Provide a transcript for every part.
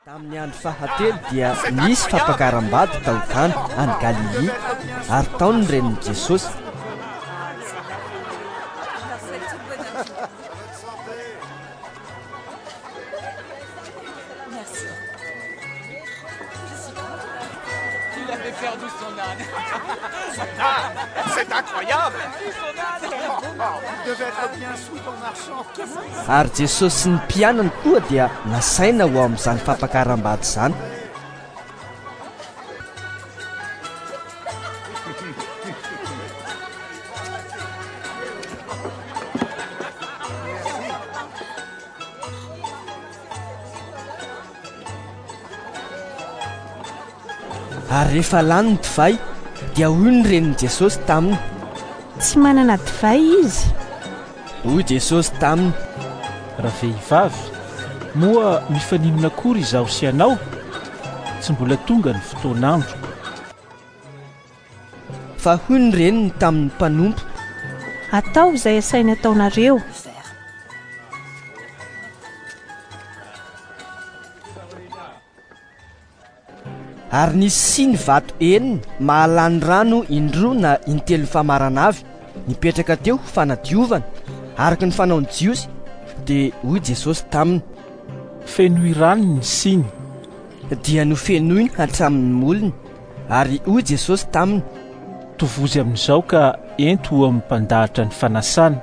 Tamin'ny andro fahatelo dia nisy fampakaram-bady tao Kana any Galilia ary taony ny renin'i Jesosy. Ary Jesosy sy ny mpianany koa dia nasaina ho amin'izany fampakaram-bady izany. Ary rehefa lany ny divay dia hoy ny renin'i Jesosy taminy: tsy manana divay izy. Hoy Jesosy taminy: raha vehivavy moa mifaninona akory izaho sy ianao, tsy mbola tonga ny fotoan'andro. Fa hoy ny reniny tamin'ny mpanompo: atao izay asaina ataonareo. Ary nisy siny vato enina mahalany rano indroa na intelo famarana avy nipetraka teo fanadiovana araka ny fanaon'i Jiosy. Dia hoy Jesosy taminy: fenoy rano ny siny. Dia nofenoiny hatramin'ny molony. Ary hoy Jesosy taminy: tovozy amin'izao ka ento ho amin'ny mpandahatra ny fanasana.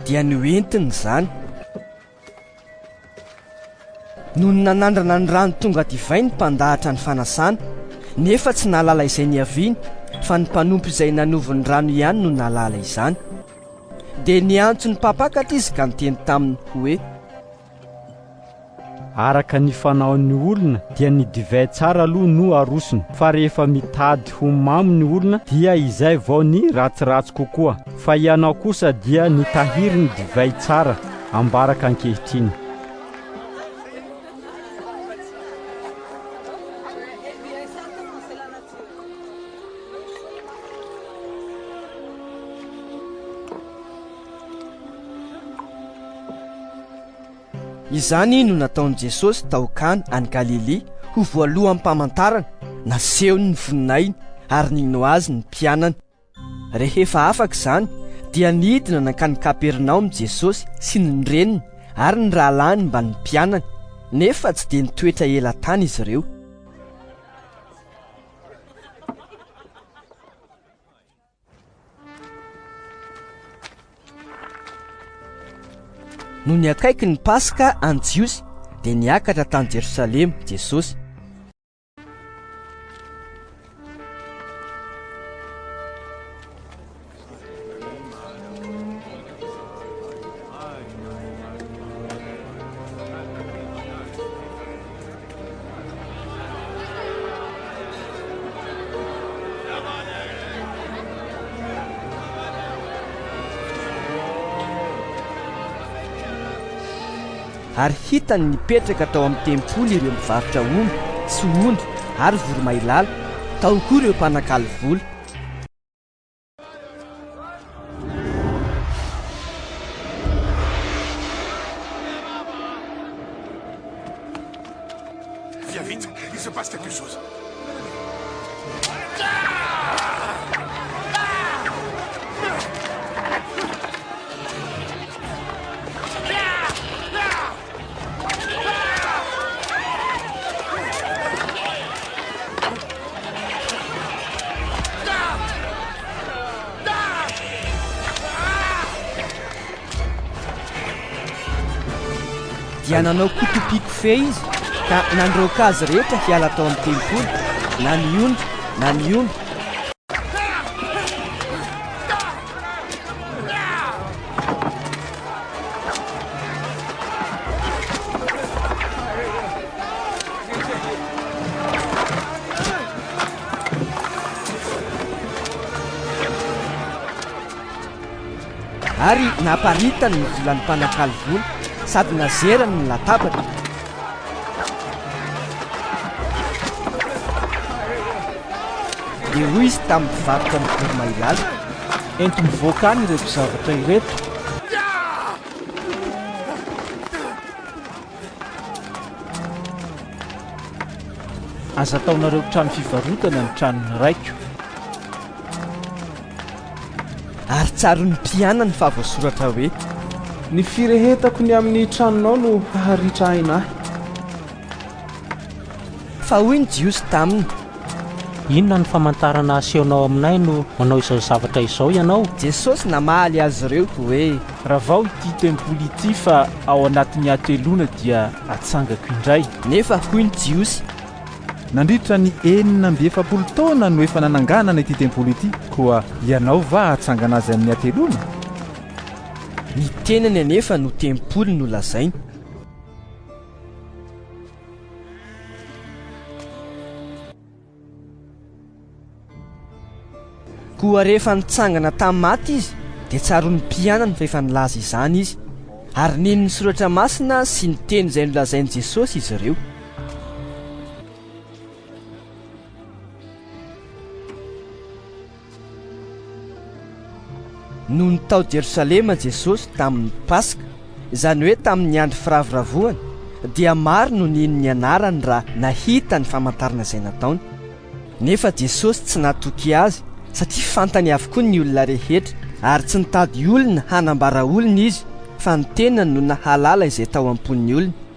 Dia noentiny izany noho ny nanandrana ny rano tonga divay ny mpandahatra ny fanasana, nefa tsy nahalala izay niaviany, fa ny mpanompo izay nanovy ny rano ihany no nahalala izany. Dia niantso ny mpampakatra izy ka niteny taminy hoe: araka ny fanaon'ny olona dia ny divay tsara aloha no arosony, fa rehefa mitady ho mamy ny olona dia izay vao ny ratsiratsy kokoa. Fa ianao kosa dia nitahiry ny divay tsara ambaraka ankehitriny. Izany no nataon'i Jesosy tao Kana any Galilia ho voalohan'ny mpamantarana, nasehony ny voninainy ary nino azy ny mpianany. Rehefa afaka izany dia nidina nankany Kapernaoma Jesosy sy ny reniny ary ny rahalany mba ny mpianany, nefa tsy dia nitoetra ela tany izy ireo. No ny akaiky ny Paska any Jiosy dia niakatra tany Jerosalema Jesosy. Ary hitany nipetraka tao amin'ny tempoly ireo mivarotra omby sy ondry ary voromailala, tao koa ireo mpanakaly vola. Viens vite, il se passe quelque chose. Dia nanao kotopiko fe izy ka nandroaka azy rehetra hiala tao amin'ny tempoly, na ny ondry na ny omby. ary naparitany ny volan'ny mpanakaly vola sady nazerany ny latabatra. dia hoy izy tamin'ny mpivarotra ny voromailala: ento mivoaka any ireto zavatra ireto. aza taonareo trano fivarotana ny tranony raiko. ary tsaro ny mpianany fa voasoratra hoe: ny firehetako ny amin'ny tranonao no haharitra ainahy. fa hoy ny jiosy taminy: inona ny famantarana asehonao aminay no manao izao zavatra izao ianao? jesosy namaly azy ireo hoe: raha vao ity tempoly ity fa ao anatin'ny atelona dia atsangako indray. nefa hoy ny jiosy: nandritra ny 9 taona no efa nananganana ity tempoly ity, koa ianao va atsangana azy amin'ny atelona? ny tenany anefa no tempoly no lazainy. koa rehefa nitsangana tamin'ny maty izy dia tsaro ny mpianany fa efa nilaza izany izy, ary niny ny soratra masina sy ny teny izay nolazain'i jesosy izy ireo. no nitao Jerosalema jesosy tamin'ny paska, izany hoe tamin'ny andro firavoravoany, dia maro no niny ny anarany raha nahita ny famantarana izay nataony. nefa jesosy tsy nahatoky azy satria fantany avokoa ny olona rehetra, ary tsy nitady olona hanambara olona izy, fa ny tenany no nahalala izay tao am-pon'ny olona.